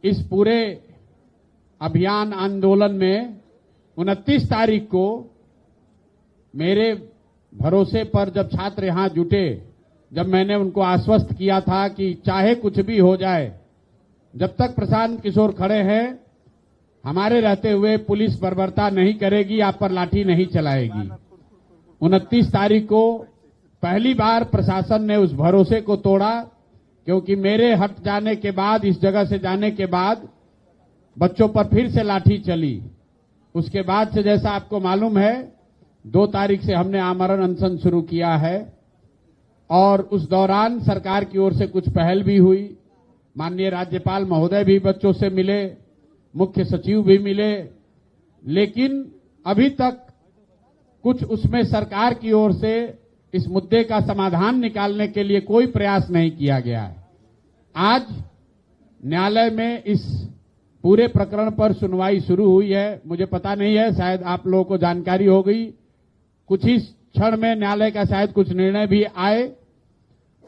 इस पूरे अभियान आंदोलन में 29 तारीख को मेरे भरोसे पर जब छात्र यहां जुटे, जब मैंने उनको आश्वस्त किया था कि चाहे कुछ भी हो जाए, जब तक प्रशांत किशोर खड़े हैं, हमारे रहते हुए पुलिस बर्बरता नहीं करेगी, आप पर लाठी नहीं चलाएगी। 29 तारीख को पहली बार प्रशासन ने उस भरोसे को तोड़ा, क्योंकि मेरे हट जाने के बाद, इस जगह से जाने के बाद बच्चों पर फिर से लाठी चली। उसके बाद से जैसा आपको मालूम है 2 तारीख से हमने आमरण अनशन शुरू किया है और उस दौरान सरकार की ओर से कुछ पहल भी हुई। माननीय राज्यपाल महोदय भी बच्चों से मिले, मुख्य सचिव भी मिले, लेकिन अभी तक कुछ उसमें सरकार की ओर से इस मुद्दे का समाधान निकालने के लिए कोई प्रयास नहीं किया गया है। आज न्यायालय में इस पूरे प्रकरण पर सुनवाई शुरू हुई है। मुझे पता नहीं है, शायद आप लोगों को जानकारी हो गई, कुछ ही क्षण में न्यायालय का शायद कुछ निर्णय भी आए।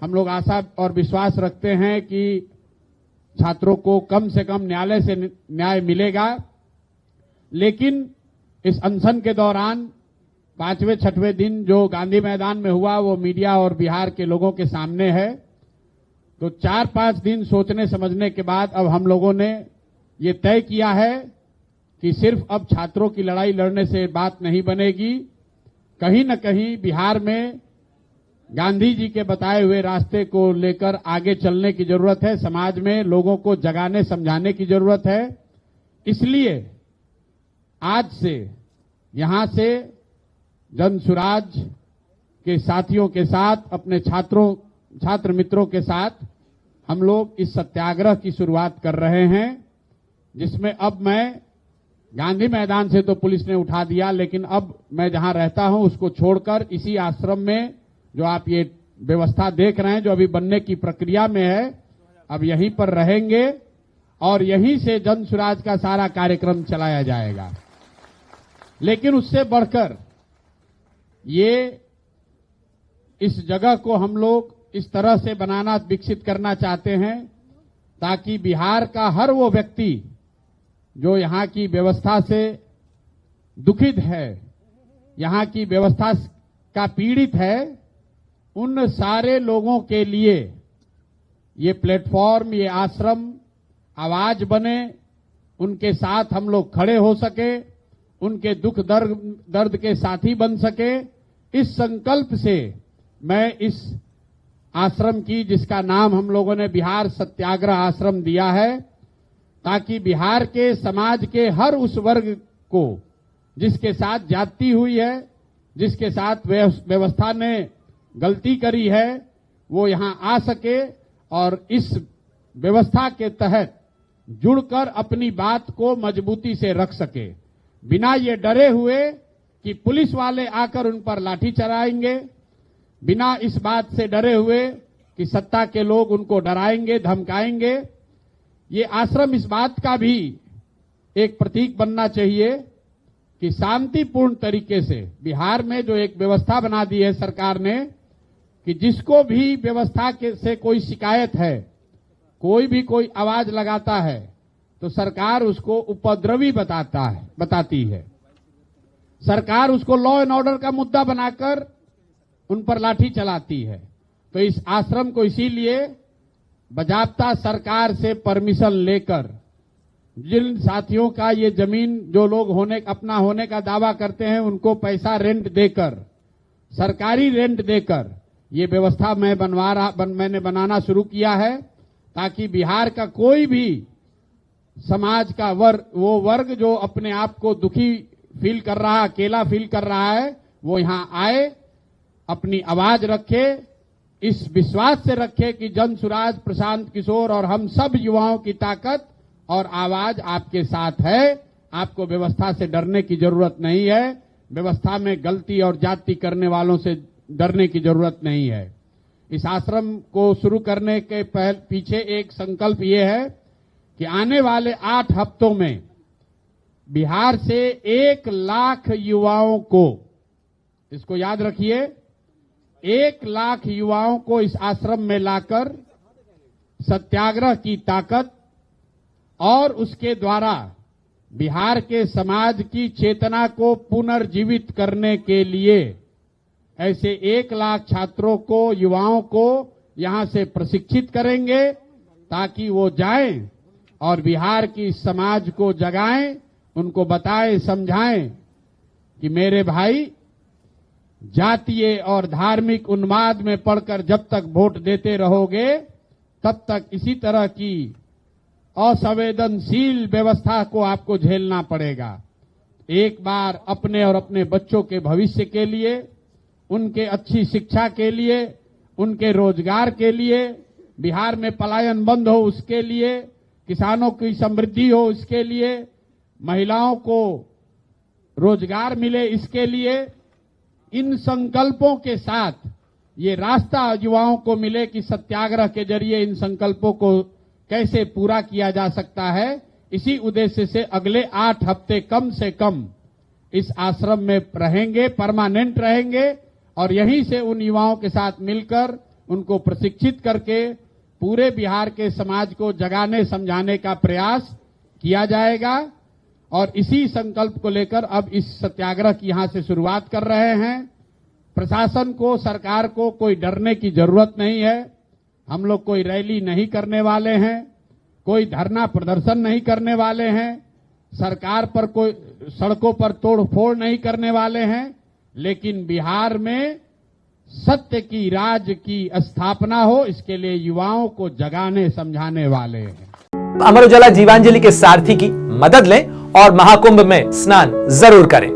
हम लोग आशा और विश्वास रखते हैं कि छात्रों को कम से कम न्यायालय से न्याय मिलेगा। लेकिन इस अनशन के दौरान 5वें 6वें दिन जो गांधी मैदान में हुआ वो मीडिया और बिहार के लोगों के सामने है। तो 4-5 दिन सोचने समझने के बाद अब हम लोगों ने ये तय किया है कि सिर्फ अब छात्रों की लड़ाई लड़ने से बात नहीं बनेगी, कहीं न कहीं बिहार में गांधी जी के बताए हुए रास्ते को लेकर आगे चलने की जरूरत है। समाज में लोगों को जगाने समझाने की जरूरत है। इसलिए आज से यहां से जनसुराज के साथियों के साथ, अपने छात्र मित्रों के साथ हम लोग इस सत्याग्रह की शुरुआत कर रहे हैं, जिसमें अब मैं गांधी मैदान से तो पुलिस ने उठा दिया, लेकिन अब मैं जहां रहता हूं उसको छोड़कर इसी आश्रम में जो आप ये व्यवस्था देख रहे हैं, जो अभी बनने की प्रक्रिया में है, अब यहीं पर रहेंगे और यहीं से जनसुराज का सारा कार्यक्रम चलाया जाएगा। लेकिन उससे बढ़कर ये इस जगह को हम लोग इस तरह से बनाना, विकसित करना चाहते हैं ताकि बिहार का हर वो व्यक्ति जो यहाँ की व्यवस्था से दुखित है, यहाँ की व्यवस्था का पीड़ित है, उन सारे लोगों के लिए ये प्लेटफॉर्म, ये आश्रम आवाज बने, उनके साथ हम लोग खड़े हो सके, उनके दुख दर्द के साथी बन सके। इस संकल्प से मैं इस आश्रम की, जिसका नाम हम लोगों ने बिहार सत्याग्रह आश्रम दिया है, ताकि बिहार के समाज के हर उस वर्ग को जिसके साथ जाति हुई है, जिसके साथ व्यवस्था ने गलती करी है, वो यहां आ सके और इस व्यवस्था के तहत जुड़कर अपनी बात को मजबूती से रख सके, बिना ये डरे हुए कि पुलिस वाले आकर उन पर लाठी चलाएंगे, बिना इस बात से डरे हुए कि सत्ता के लोग उनको डराएंगे, धमकाएंगे। ये आश्रम इस बात का भी एक प्रतीक बनना चाहिए कि शांतिपूर्ण तरीके से बिहार में जो एक व्यवस्था बना दी है सरकार ने, कि जिसको भी व्यवस्था से कोई शिकायत है, कोई भी कोई आवाज लगाता है, तो सरकार उसको उपद्रवी बताती है। सरकार उसको लॉ एंड ऑर्डर का मुद्दा बनाकर उन पर लाठी चलाती है। तो इस आश्रम को इसीलिए बजाबता सरकार से परमिशन लेकर, जिन साथियों का ये जमीन, जो लोग अपना होने का दावा करते हैं, उनको पैसा रेंट देकर, सरकारी रेंट देकर ये व्यवस्था मैंने बनाना शुरू किया है, ताकि बिहार का कोई भी समाज का वो वर्ग जो अपने आप को दुखी फील कर रहा, अकेला फील कर रहा है, वो यहां आए, अपनी आवाज रखे, इस विश्वास से रखे कि जनसुराज, प्रशांत किशोर और हम सब युवाओं की ताकत और आवाज आपके साथ है। आपको व्यवस्था से डरने की जरूरत नहीं है, व्यवस्था में गलती और जाति करने वालों से डरने की जरूरत नहीं है। इस आश्रम को शुरू करने के पीछे एक संकल्प ये है कि आने वाले 8 हफ्तों में बिहार से 1 लाख युवाओं को, इसको याद रखिए, 1 लाख युवाओं को इस आश्रम में लाकर सत्याग्रह की ताकत और उसके द्वारा बिहार के समाज की चेतना को पुनर्जीवित करने के लिए ऐसे 1 लाख छात्रों को, युवाओं को यहां से प्रशिक्षित करेंगे ताकि वो जाएं और बिहार की समाज को जगाएं, उनको बताएं, समझाएं कि मेरे भाई, जातीय और धार्मिक उन्माद में पड़कर जब तक वोट देते रहोगे तब तक इसी तरह की असंवेदनशील व्यवस्था को आपको झेलना पड़ेगा। एक बार अपने और अपने बच्चों के भविष्य के लिए, उनके अच्छी शिक्षा के लिए, उनके रोजगार के लिए, बिहार में पलायन बंद हो उसके लिए, किसानों की समृद्धि हो इसके लिए, महिलाओं को रोजगार मिले इसके लिए, इन संकल्पों के साथ ये रास्ता युवाओं को मिले कि सत्याग्रह के जरिए इन संकल्पों को कैसे पूरा किया जा सकता है। इसी उद्देश्य से अगले 8 हफ्ते कम से कम इस आश्रम में रहेंगे, परमानेंट रहेंगे और यहीं से उन युवाओं के साथ मिलकर उनको प्रशिक्षित करके पूरे बिहार के समाज को जगाने समझाने का प्रयास किया जाएगा। और इसी संकल्प को लेकर अब इस सत्याग्रह की यहां से शुरुआत कर रहे हैं। प्रशासन को, सरकार को कोई डरने की जरूरत नहीं है। हम लोग कोई रैली नहीं करने वाले हैं, कोई धरना प्रदर्शन नहीं करने वाले हैं, सरकार पर कोई सड़कों पर तोड़फोड़ नहीं करने वाले हैं, लेकिन बिहार में सत्य की राज की स्थापना हो इसके लिए युवाओं को जगाने समझाने वाले हैं। अमर उजाला जीवांजलि के सारथी की मदद लें और महाकुंभ में स्नान जरूर करें।